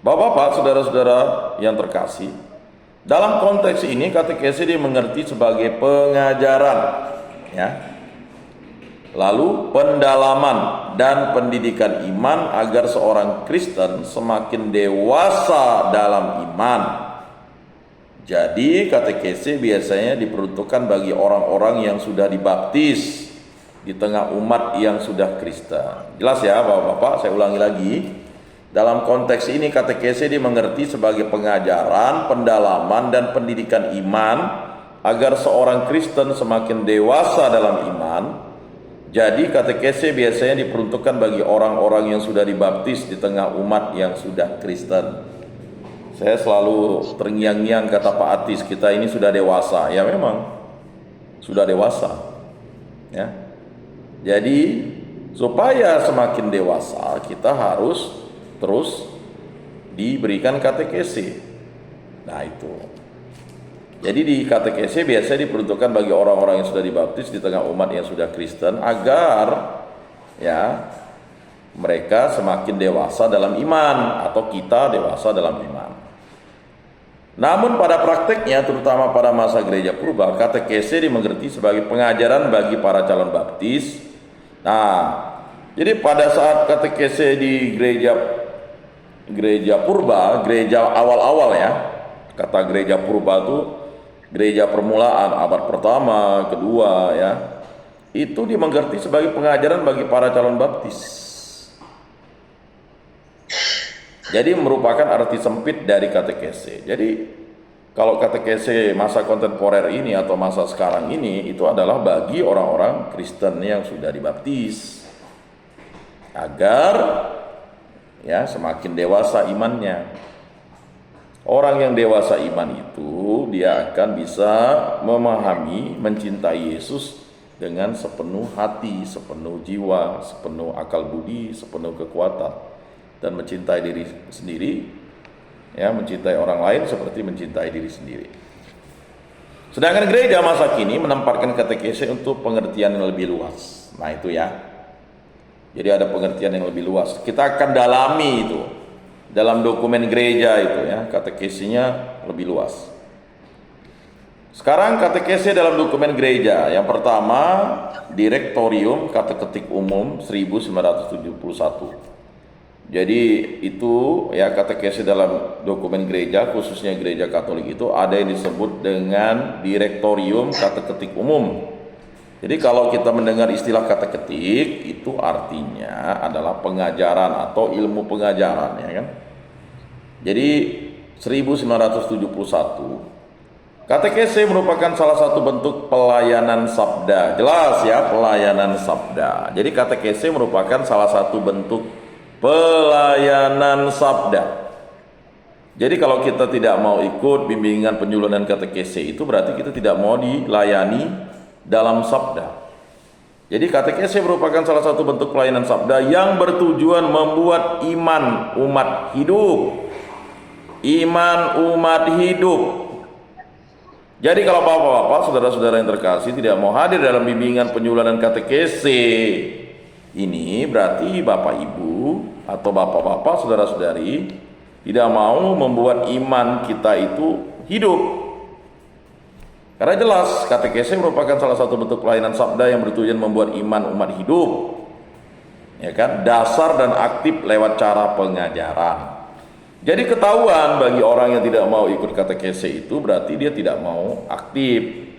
Bapak-bapak, saudara-saudara yang terkasih, dalam konteks ini katekese dimengerti sebagai pengajaran, ya. Lalu pendalaman dan pendidikan iman agar seorang Kristen semakin dewasa dalam iman. Jadi katekese biasanya diperuntukkan bagi orang-orang yang sudah dibaptis di tengah umat yang sudah Kristen. Jelas ya Bapak-bapak, saya ulangi lagi. Dalam konteks ini katekese dimengerti sebagai pengajaran, pendalaman dan pendidikan iman agar seorang Kristen semakin dewasa dalam iman. Jadi katekese biasanya diperuntukkan bagi orang-orang yang sudah dibaptis di tengah umat yang sudah Kristen. Saya selalu terngiang-ngiang kata Pak Atis, kita ini sudah dewasa. Ya memang sudah dewasa, ya. Jadi supaya semakin dewasa kita harus terus diberikan katekese. Nah itu. Jadi di katekese biasanya diperuntukkan bagi orang-orang yang sudah dibaptis di tengah umat yang sudah Kristen agar ya mereka semakin dewasa dalam iman atau kita dewasa dalam iman. Namun pada prakteknya terutama pada masa gereja purba, katekese dimengerti sebagai pengajaran bagi para calon baptis. Nah, jadi pada saat katekese di gereja purba, gereja awal-awal ya, kata gereja purba itu gereja permulaan abad pertama, kedua ya, itu dimengerti sebagai pengajaran bagi para calon baptis. Jadi merupakan arti sempit dari katekese. Jadi kalau katekese masa kontemporer ini atau masa sekarang ini itu adalah bagi orang-orang Kristen yang sudah dibaptis agar ya semakin dewasa imannya. Orang yang dewasa iman itu dia akan bisa memahami, mencintai Yesus dengan sepenuh hati, sepenuh jiwa, sepenuh akal budi, sepenuh kekuatan, dan mencintai diri sendiri, ya, mencintai orang lain seperti mencintai diri sendiri. Sedangkan gereja masa kini menempatkan katekese untuk pengertian yang lebih luas. Nah itu ya. Jadi ada pengertian yang lebih luas. Kita akan dalami itu dalam dokumen gereja itu ya, katekesinya lebih luas. Sekarang katekese dalam dokumen gereja. Yang pertama, Direktorium Kateketik Umum 1971. Jadi itu ya katekese dalam dokumen gereja, khususnya gereja Katolik itu ada yang disebut dengan Direktorium Kateketik Umum. Jadi kalau kita mendengar istilah kateketik itu artinya adalah pengajaran atau ilmu pengajaran, ya kan? Jadi 1971 katekese merupakan salah satu bentuk pelayanan sabda. Jelas ya, pelayanan sabda. Jadi katekese merupakan salah satu bentuk pelayanan sabda. Jadi kalau kita tidak mau ikut bimbingan penyuluhan katekese itu berarti kita tidak mau dilayani dalam sabda. Jadi katekese merupakan salah satu bentuk pelayanan sabda yang bertujuan membuat iman umat hidup. Iman umat hidup. Jadi kalau bapak-bapak, saudara-saudara yang terkasih tidak mau hadir dalam bimbingan penyuluhan katekese ini, berarti bapak ibu atau bapak-bapak, saudara-saudari tidak mau membuat iman kita itu hidup. Karena jelas katekese merupakan salah satu bentuk pelayanan sabda yang bertujuan membuat iman umat hidup, ya kan, dasar dan aktif lewat cara pengajaran. Jadi ketahuan bagi orang yang tidak mau ikut katekese itu berarti dia tidak mau aktif.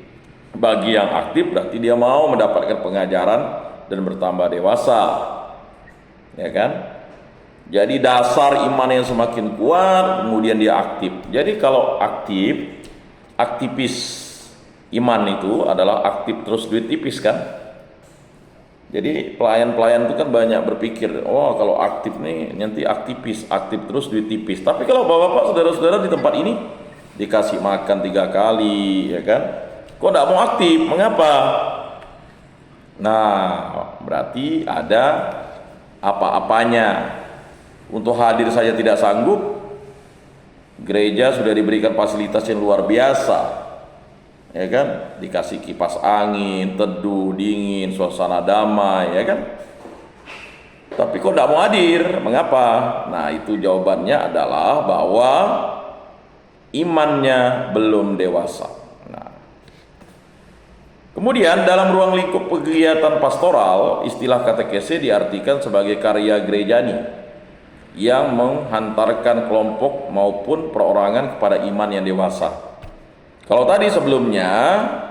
Bagi yang aktif berarti dia mau mendapatkan pengajaran dan bertambah dewasa, ya kan. Jadi dasar iman yang semakin kuat kemudian dia aktif. Jadi kalau aktivis iman itu adalah aktif terus duit tipis kan. Jadi pelayan-pelayan itu kan banyak berpikir, oh kalau aktif nih nanti aktivis, aktif terus duit tipis. Tapi kalau bapak-bapak, saudara-saudara di tempat ini dikasih makan 3 kali, ya kan, kok tidak mau aktif, mengapa? Nah berarti ada apa-apanya. Untuk hadir saja tidak sanggup, gereja sudah diberikan fasilitas yang luar biasa, ya kan, dikasih kipas angin, teduh, dingin, suasana damai, ya kan. Tapi kok tidak mau hadir? Mengapa? Nah, itu jawabannya adalah bahwa imannya belum dewasa. Nah, kemudian dalam ruang lingkup kegiatan pastoral, istilah katekese diartikan sebagai karya gerejani yang menghantarkan kelompok maupun perorangan kepada iman yang dewasa. Kalau tadi sebelumnya,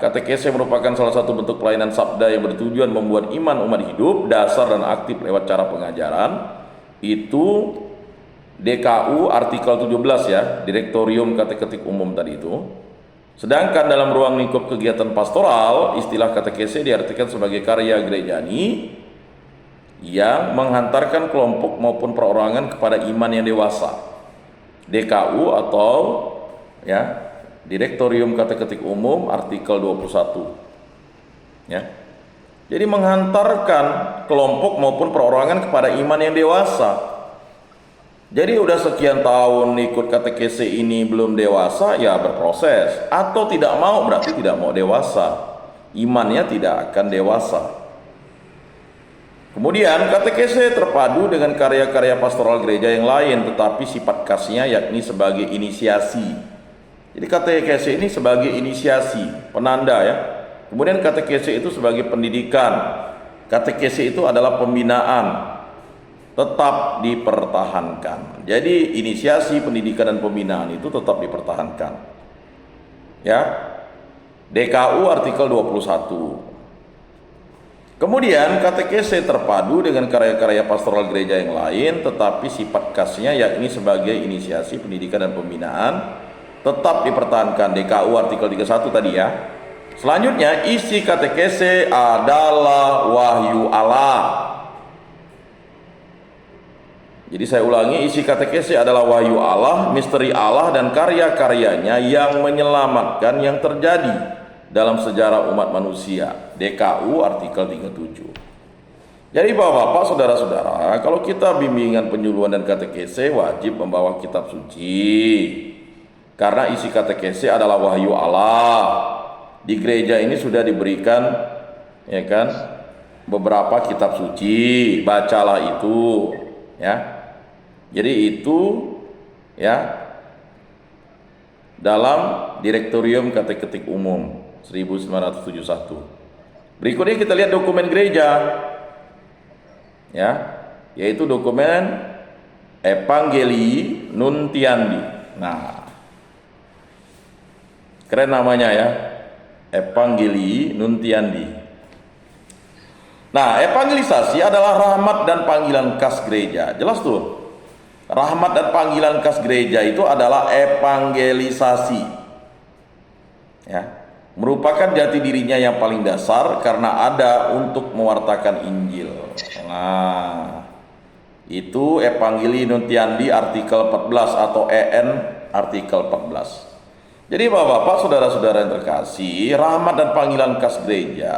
katekese merupakan salah satu bentuk pelayanan sabda yang bertujuan membuat iman umat hidup, dasar dan aktif lewat cara pengajaran. Itu DKU artikel 17 ya, Direktorium Kateketik Umum tadi itu. Sedangkan dalam ruang lingkup kegiatan pastoral, istilah katekese diartikan sebagai karya gerejani yang menghantarkan kelompok maupun perorangan kepada iman yang dewasa. DKU atau ya, Direktorium Kateketik Umum artikel 21. Ya. Jadi menghantarkan kelompok maupun perorangan kepada iman yang dewasa. Jadi udah sekian tahun ikut katekese ini belum dewasa, ya berproses. Atau tidak mau, berarti tidak mau dewasa. Imannya tidak akan dewasa. Kemudian katekese terpadu dengan karya-karya pastoral gereja yang lain, tetapi sifat khasnya yakni sebagai inisiasi. Jadi katekese ini sebagai inisiasi, penanda ya. Kemudian katekese itu sebagai pendidikan. Katekese itu adalah pembinaan, tetap dipertahankan. Jadi inisiasi, pendidikan dan pembinaan itu tetap dipertahankan. Ya. DKU artikel 21. Kemudian katekese terpadu dengan karya-karya pastoral gereja yang lain, tetapi sifat khasnya yakni sebagai inisiasi, pendidikan dan pembinaan tetap dipertahankan. DKU artikel 31 tadi ya. Selanjutnya, isi katekese adalah wahyu Allah. Jadi saya ulangi, isi katekese adalah wahyu Allah, misteri Allah dan karya-karyanya yang menyelamatkan yang terjadi dalam sejarah umat manusia. DKU artikel 37. Jadi Bapak-bapak, saudara-saudara, kalau kita bimbingan penyuluhan dan katekese wajib membawa kitab suci. Karena isi katekese adalah wahyu Allah. Di gereja ini sudah diberikan ya kan beberapa kitab suci, bacalah itu ya. Jadi itu ya dalam Direktorium Kateketik Umum 1971. Berikutnya kita lihat dokumen gereja ya, yaitu dokumen Evangelii Nuntiandi. Nah, keren namanya ya, Evangelii Nuntiandi. Nah, evangelisasi adalah rahmat dan panggilan khas gereja. Jelas tuh. Rahmat dan panggilan khas gereja itu adalah evangelisasi. Ya, merupakan jati dirinya yang paling dasar karena ada untuk mewartakan Injil. Nah, itu Evangelii Nuntiandi artikel 14 atau EN artikel 14. Jadi Bapak-bapak, saudara-saudara yang terkasih, rahmat dan panggilan khas gereja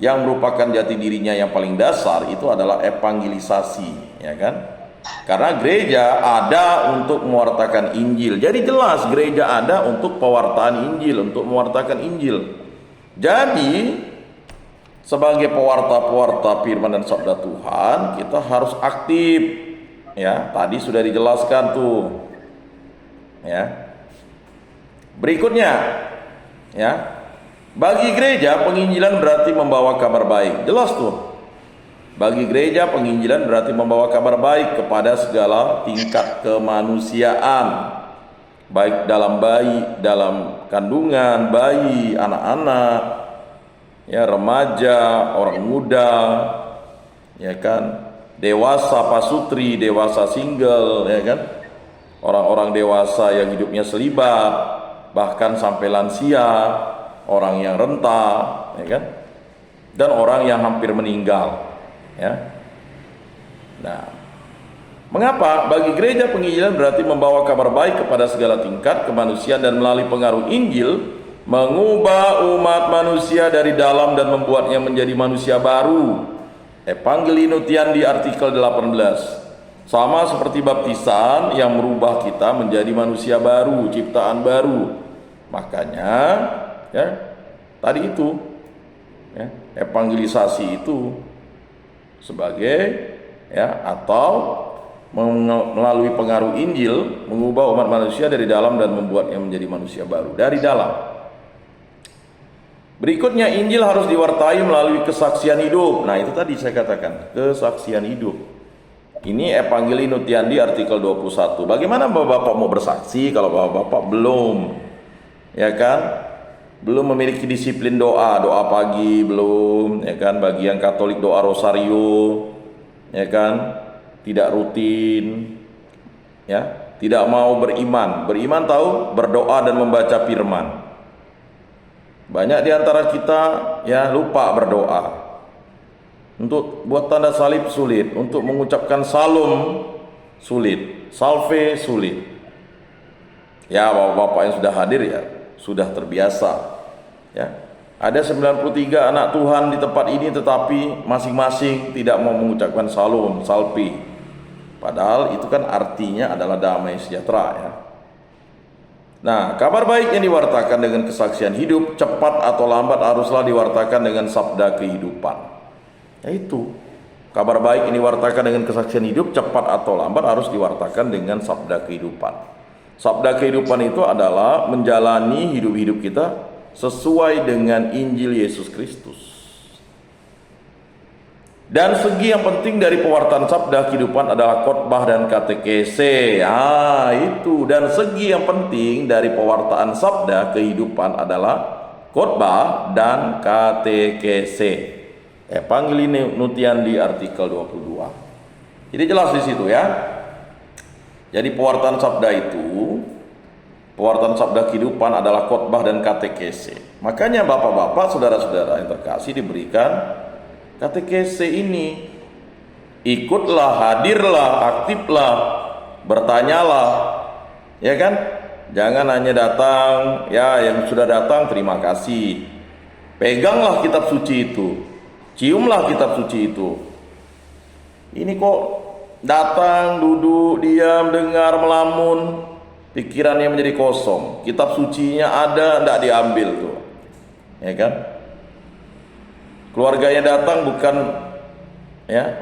yang merupakan jati dirinya yang paling dasar itu adalah evangelisasi, ya kan? Karena gereja ada untuk mewartakan Injil. Jadi jelas gereja ada untuk pewartaan Injil, untuk mewartakan Injil. Jadi sebagai pewarta-pewarta firman dan sabda Tuhan, kita harus aktif. Ya, tadi sudah dijelaskan tuh. Ya. Berikutnya, ya, bagi gereja penginjilan berarti membawa kabar baik. Jelas tuh. Bagi gereja penginjilan berarti membawa kabar baik kepada segala tingkat kemanusiaan, baik dalam bayi, dalam kandungan, bayi, anak-anak, ya, remaja, orang muda, ya kan, dewasa pasutri, dewasa single, ya kan, orang-orang dewasa yang hidupnya selibat, bahkan sampai lansia, orang yang renta, ya kan, dan orang yang hampir meninggal, ya. Nah, mengapa? Bagi gereja penginjilan berarti membawa kabar baik kepada segala tingkat kemanusiaan dan melalui pengaruh Injil mengubah umat manusia dari dalam dan membuatnya menjadi manusia baru. Evangelii Nuntiandi artikel 18. Sama seperti baptisan yang merubah kita menjadi manusia baru, ciptaan baru. Makanya ya, tadi itu ya, evangelisasi itu sebagai ya, atau melalui pengaruh Injil mengubah umat manusia dari dalam dan membuatnya menjadi manusia baru dari dalam. Berikutnya, Injil harus diwartai melalui kesaksian hidup. Nah, itu tadi saya katakan, kesaksian hidup. Ini Evangeli Nutiandi artikel 21. Bagaimana Bapak-bapak mau bersaksi kalau Bapak-bapak belum, ya kan? Belum memiliki disiplin doa pagi belum, ya kan? Bagi yang Katolik doa rosario, ya kan? Tidak rutin, ya, tidak mau beriman. Beriman tahu berdoa dan membaca firman. Banyak di antara kita ya lupa berdoa. Untuk buat tanda salib sulit, untuk mengucapkan salam sulit, salve sulit. Ya, bapak-bapak yang sudah hadir ya sudah terbiasa. Ya. Ada 93 anak Tuhan di tempat ini, tetapi masing-masing tidak mau mengucapkan salam, salve. Padahal itu kan artinya adalah damai sejahtera, ya. Nah, kabar baik yang diwartakan dengan kesaksian hidup, cepat atau lambat haruslah diwartakan dengan sabda kehidupan. Yaitu kabar baik ini diwartakan dengan kesaksian hidup, cepat atau lambat harus diwartakan dengan sabda kehidupan. Sabda kehidupan itu adalah menjalani hidup-hidup kita sesuai dengan Injil Yesus Kristus. Dan segi yang penting dari pewartaan sabda kehidupan adalah khotbah dan katekese. Itu. Dan segi yang penting dari pewartaan sabda kehidupan adalah khotbah dan katekese. Evangeli Nutiandi artikel 22. Jadi jelas di situ, ya. Jadi pewartaan sabda itu, pewartaan sabda kehidupan adalah khotbah dan katekese. Makanya bapak-bapak, saudara-saudara yang terkasih diberikan katekese ini. Ikutlah, hadirlah, aktiflah, bertanyalah, ya kan? Jangan hanya datang, ya yang sudah datang terima kasih. Peganglah kitab suci itu. Ciumlah kitab suci itu. Ini kok datang, duduk, diam, dengar, melamun, pikirannya menjadi kosong. Kitab sucinya ada, tidak diambil tuh, ya kan? Keluarganya datang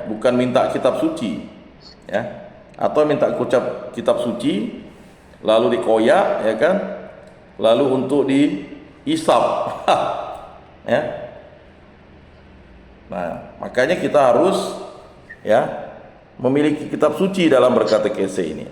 bukan minta kitab suci, ya, atau minta ucap kitab suci, lalu dikoyak, ya kan? Lalu untuk diisap, ya. Nah, makanya kita harus ya memiliki kitab suci dalam berkatekese ini.